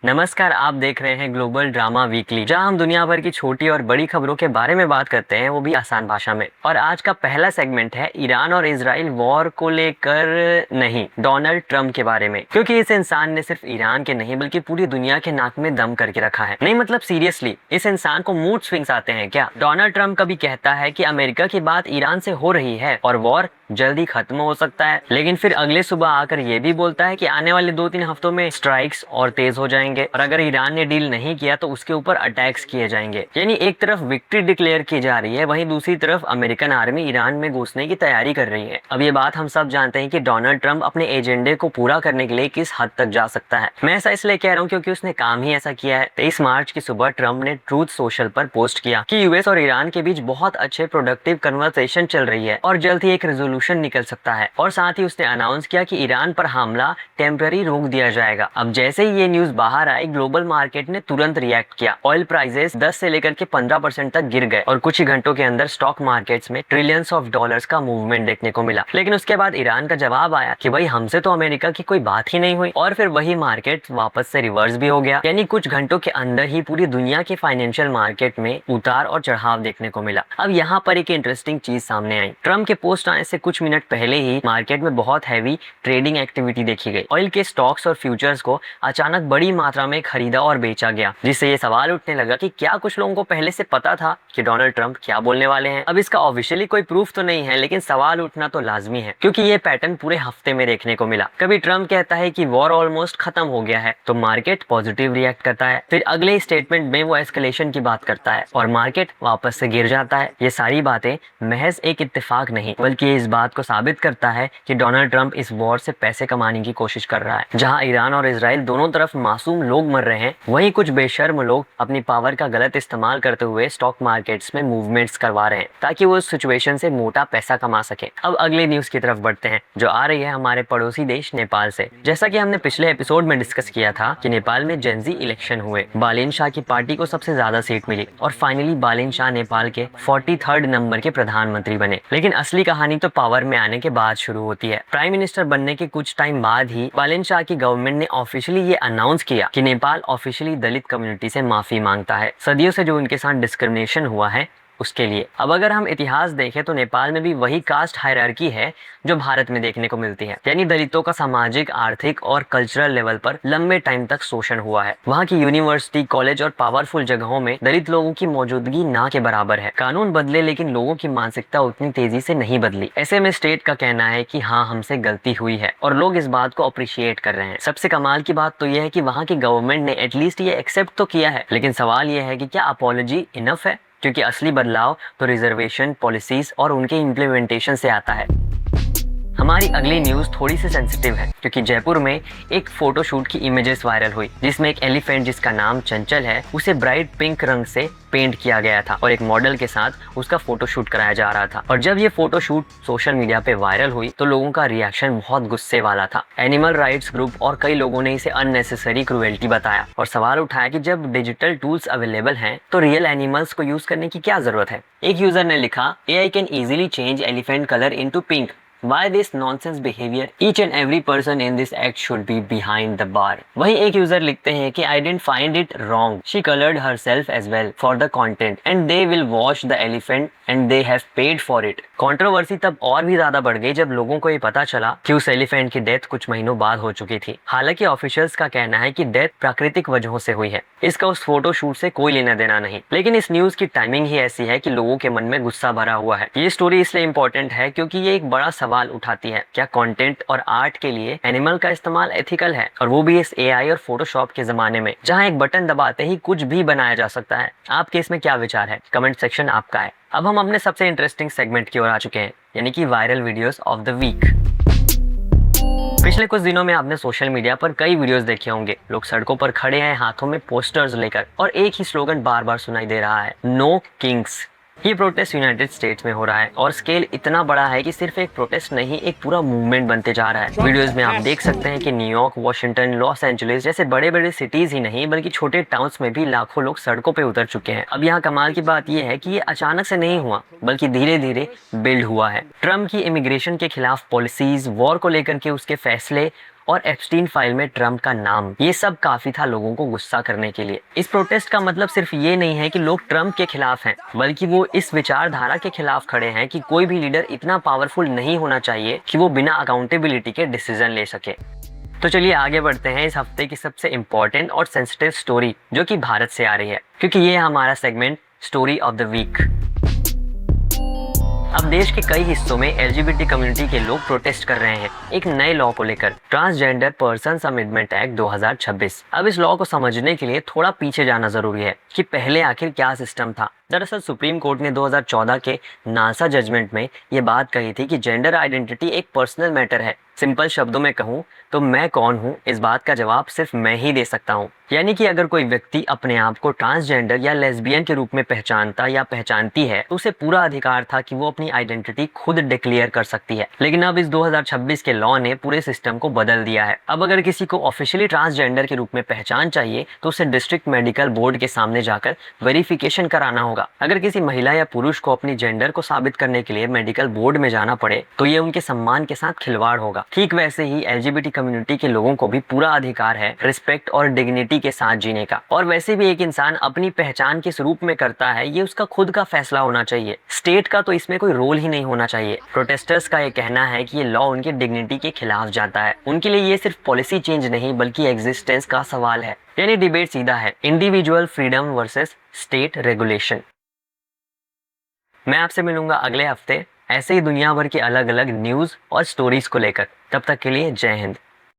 नमस्कार, आप देख रहे हैं ग्लोबल ड्रामा वीकली, जहां हम दुनिया भर की छोटी और बड़ी खबरों के बारे में बात करते हैं, वो भी आसान भाषा में। और आज का पहला सेगमेंट है ईरान और इजराइल वॉर को लेकर नहीं, डोनाल्ड ट्रम्प के बारे में। क्योंकि इस इंसान ने सिर्फ ईरान के नहीं बल्कि पूरी दुनिया के नाक में दम करके रखा है। नहीं मतलब सीरियसली, इस इंसान को मूड स्विंग्स आते हैं क्या? डोनाल्ड ट्रम्प कभी कहता है कि अमेरिका की बात ईरान से हो रही है और वॉर जल्दी खत्म हो सकता है, लेकिन फिर अगले सुबह आकर ये भी बोलता है कि आने वाले 2-3 हफ्तों में स्ट्राइक्स और तेज हो जाएंगे और अगर ईरान ने डील नहीं किया तो उसके ऊपर अटैक्स किए जाएंगे। यानी एक तरफ विक्ट्री डिक्लेयर की जा रही है, वहीं दूसरी तरफ अमेरिकन आर्मी ईरान में घुसने की तैयारी कर रही है। अब ये बात हम सब जानते हैं कि डोनाल्ड ट्रम्प अपने एजेंडे को पूरा करने के लिए किस हद तक जा सकता है। मैं ऐसा इसलिए कह रहा हूँ क्योंकि उसने काम ही ऐसा किया है। 23 मार्च की सुबह ट्रम्प ने ट्रूथ सोशल पर पोस्ट किया कि यूएस और ईरान के बीच बहुत अच्छे प्रोडक्टिव कन्वर्सेशन चल रही है और जल्द ही एक रेजोल्यूशन निकल सकता है। और साथ ही उसने अनाउंस किया कि ईरान पर हमला टेम्पररी रोक दिया जाएगा। अब जैसे ही ये न्यूज बाहर आई, ग्लोबल मार्केट ने तुरंत रिएक्ट किया। ऑयल प्राइसेस 10 से लेकर के 15% तक गिर गए और कुछ ही घंटों के अंदर स्टॉक मार्केट्स में ट्रिलियंस ऑफ डॉलर्स का मूवमेंट देखने को मिला। लेकिन उसके बाद ईरान का जवाब आया कि भाई हमसे तो अमेरिका की कोई बात ही नहीं हुई, और फिर वही मार्केट वापस से रिवर्स भी हो गया। यानी कुछ घंटों के अंदर ही पूरी दुनिया के फाइनेंशियल मार्केट में उतार और चढ़ाव देखने को मिला। अब यहाँ पर एक इंटरेस्टिंग चीज सामने आई। ट्रम्प के पोस्ट आने से कुछ मिनट पहले ही मार्केट में बहुत हैवी ट्रेडिंग एक्टिविटी देखी गई। ऑयल के स्टॉक्स और फ्यूचर्स को अचानक बड़ी मात्रा में खरीदा और बेचा गया, जिससे ये सवाल उठने लगा कि क्या कुछ लोगों को पहले से पता था कि डोनाल्ड ट्रम्प क्या बोलने वाले हैं। अब इसका ऑफिशियली कोई प्रूफ तो नहीं है, लेकिन सवाल उठना तो लाजमी है क्योंकि ये पैटर्न पूरे हफ्ते में देखने को मिला। कभी ट्रम्प कहता है कि वॉर ऑलमोस्ट खत्म हो गया है तो मार्केट पॉजिटिव रिएक्ट करता है, फिर अगले स्टेटमेंट में वो एस्केलेशन की बात करता है और मार्केट वापस से गिर जाता है। ये सारी बातें महज एक इत्तेफाक नहीं बल्कि इस बात को साबित करता है कि डोनाल्ड ट्रम्प इस वॉर से पैसे कमाने की कोशिश कर रहा है। जहां ईरान और इजराइल दोनों तरफ मासूम लोग मर रहे हैं, वहीं कुछ बेशर्म लोग अपनी पावर का गलत इस्तेमाल करते हुए स्टॉक मार्केट्स में मूवमेंट्स करवा रहे हैं ताकि वो उस सिचुएशन से मोटा पैसा कमा सके। अब अगले न्यूज की तरफ बढ़ते हैं, जो आ रही है हमारे पड़ोसी देश नेपाल से। जैसा कि हमने पिछले एपिसोड में डिस्कस किया था कि नेपाल में जेनजी इलेक्शन हुए, बालेन शाह की पार्टी को सबसे ज्यादा सीट मिली और फाइनली बालेन शाह नेपाल के 43rd नंबर के प्रधानमंत्री बने। लेकिन असली कहानी तो पावर में आने के बाद शुरू होती है। प्राइम मिनिस्टर बनने के कुछ टाइम बाद ही बालेन शाह की गवर्नमेंट ने ऑफिशियली ये अनाउंस किया कि नेपाल ऑफिशियली दलित कम्युनिटी से माफी मांगता है सदियों से जो उनके साथ डिस्क्रिमिनेशन हुआ है उसके लिए। अब अगर हम इतिहास देखें तो नेपाल में भी वही कास्ट हायरार्की है जो भारत में देखने को मिलती है। यानी दलितों का सामाजिक, आर्थिक और कल्चरल लेवल पर लंबे टाइम तक शोषण हुआ है। वहाँ की यूनिवर्सिटी, कॉलेज और पावरफुल जगहों में दलित लोगों की मौजूदगी ना के बराबर है। कानून बदले लेकिन लोगों की मानसिकता उतनी तेजी से नहीं बदली। ऐसे में स्टेट का कहना है कि हाँ, हमसे गलती हुई है और लोग इस बात को अप्रिशिएट कर रहे हैं। सबसे कमाल की बात तो यह है कि वहाँ की गवर्नमेंट ने एटलीस्ट ये एक्सेप्ट तो किया है, लेकिन सवाल यह है कि क्या अपॉलॉजी इनफ है? क्योंकि असली बदलाव तो रिजर्वेशन पॉलिसीज और उनके इम्प्लीमेंटेशन से आता है। हमारी अगली न्यूज थोड़ी सी सेंसिटिव है क्योंकि जयपुर में एक फोटोशूट की इमेजेस वायरल हुई जिसमें एक एलिफेंट जिसका नाम चंचल है उसे ब्राइट पिंक रंग से पेंट किया गया था और एक मॉडल के साथ उसका फोटोशूट कराया जा रहा था। और जब ये फोटोशूट सोशल मीडिया पे वायरल हुई तो लोगों का रिएक्शन बहुत गुस्से वाला था। एनिमल राइट्स ग्रुप और कई लोगों ने इसे अननेसेसरी क्रूएल्टी बताया और सवाल उठाया कि जब डिजिटल टूल्स अवेलेबल हैं तो रियल एनिमल्स को यूज करने की क्या जरूरत है। एक यूजर ने लिखा, AI can easily change elephant colour into pink. Why this nonsense behavior? Each and every person in this act should be behind the bar. वहीं एक यूजर लिखते हैं कि I didn't find it wrong. She colored herself as well for the content and they will wash the elephant and they have paid for it. Controversy तब और भी ज्यादा बढ़ गई जब लोगों को ये पता चला कि उस एलिफेंट की डेथ कुछ महीनों बाद हो चुकी थी। हालांकि ऑफिशियल्स का कहना है कि डेथ प्राकृतिक वजहों से हुई है, इसका उस फोटो शूट से कोई लेना देना नहीं। लेकिन इस न्यूज की टाइमिंग ही ऐसी है कि लोगों के मन में गुस्सा भरा हुआ है। ये स्टोरी इसलिए इम्पोर्टेंट है क्योंकि ये एक बड़ा सवाल उठाती है, क्या कंटेंट और आर्ट के लिए एनिमल का इस्तेमाल एथिकल है, और वो भी इस AI और फोटोशॉप के जमाने में जहां एक बटन दबाते ही कुछ भी बनाया जा सकता है। आपके इसमें क्या विचार है? कमेंट सेक्शन आपका है। अब हम अपने सबसे इंटरेस्टिंग सेगमेंट की ओर आ चुके हैं, यानी कि viral videos of the week. पिछले कुछ दिनों में आपने सोशल मीडिया पर कई वीडियोस देखे होंगे। लोग सड़कों पर खड़े हैं हाथों में पोस्टर्स लेकर और एक ही स्लोगन बार बार सुनाई दे रहा है, नो किंग्स। ये प्रोटेस्ट यूनाइटेड स्टेट्स में हो रहा है और स्केल इतना बड़ा है कि सिर्फ एक प्रोटेस्ट नहीं, एक पूरा मूवमेंट बनते जा रहा है। वीडियोस में आप देख सकते हैं कि न्यूयॉर्क, वॉशिंगटन, लॉस एंजलिस जैसे बड़े बड़े सिटीज ही नहीं बल्कि छोटे टाउन्स में भी लाखों लोग सड़कों पे उतर चुके हैं। अब यहाँ कमाल की बात यह है कि ये अचानक से नहीं हुआ बल्कि धीरे धीरे बिल्ड हुआ है। ट्रम्प की इमिग्रेशन के खिलाफ पॉलिसीज, वॉर को लेकर के उसके फैसले और एप्स्टीन फाइल में ट्रम्प का नाम, ये सब काफी था लोगों को गुस्सा करने के लिए। इस प्रोटेस्ट का मतलब सिर्फ ये नहीं है कि लोग ट्रम्प के खिलाफ हैं, बल्कि वो इस विचारधारा के खिलाफ खड़े हैं कि कोई भी लीडर इतना पावरफुल नहीं होना चाहिए कि वो बिना अकाउंटेबिलिटी के डिसीजन ले सके। तो चलिए आगे बढ़ते हैं इस हफ्ते की सबसे इम्पोर्टेंट और सेंसिटिव स्टोरी, जो कि भारत से आ रही है, क्योंकि ये है हमारा segment story of the week. अब देश के कई हिस्सों में एलजीबीटी कम्युनिटी के लोग प्रोटेस्ट कर रहे हैं एक नए लॉ को लेकर, ट्रांसजेंडर पर्सन्स अमेंडमेंट एक्ट 2026। अब इस लॉ को समझने के लिए थोड़ा पीछे जाना जरूरी है कि पहले आखिर क्या सिस्टम था। दरअसल सुप्रीम कोर्ट ने 2014 के नासा जजमेंट में ये बात कही थी कि जेंडर आइडेंटिटी एक पर्सनल मैटर है। सिंपल शब्दों में कहूँ तो मैं कौन हूँ, इस बात का जवाब सिर्फ मैं ही दे सकता हूँ। यानी कि अगर कोई व्यक्ति अपने आप को ट्रांसजेंडर या लेस्बियन के रूप में पहचानता या पहचानती है तो उसे पूरा अधिकार था कि वो अपनी आइडेंटिटी खुद डिक्लेयर कर सकती है। लेकिन अब इस 2026 के लॉ ने पूरे सिस्टम को बदल दिया है। अब अगर किसी को ऑफिशियली ट्रांसजेंडर के रूप में पहचान चाहिए तो उसे डिस्ट्रिक्ट मेडिकल बोर्ड के सामने जाकर वेरिफिकेशन कराना होगा। अगर किसी महिला या पुरुष को अपनी जेंडर को साबित करने के लिए मेडिकल बोर्ड में जाना पड़े तो ये उनके सम्मान के साथ खिलवाड़ होगा। ठीक वैसे ही एलजीबीटी कम्युनिटी के लोगों को भी पूरा अधिकार है रिस्पेक्ट और डिग्निटी के साथ जीने का। और वैसे भी एक इंसान अपनी पहचान किस रूप में करता है ये उसका खुद का फैसला होना चाहिए, स्टेट का तो इसमें कोई रोल ही नहीं होना चाहिए। प्रोटेस्टर्स का ये कहना है कि ये लॉ उनकी डिग्निटी के खिलाफ जाता है। उनके लिए ये सिर्फ पॉलिसी चेंज नहीं बल्कि एग्जिस्टेंस का सवाल है। यानी डिबेट सीधा है, individual freedom versus state regulation. मैं आपसे मिलूंगा अगले हफ्ते ऐसे ही दुनिया भर की अलग अलग न्यूज़ और स्टोरीज को लेकर। तब तक के लिए जय हिंद।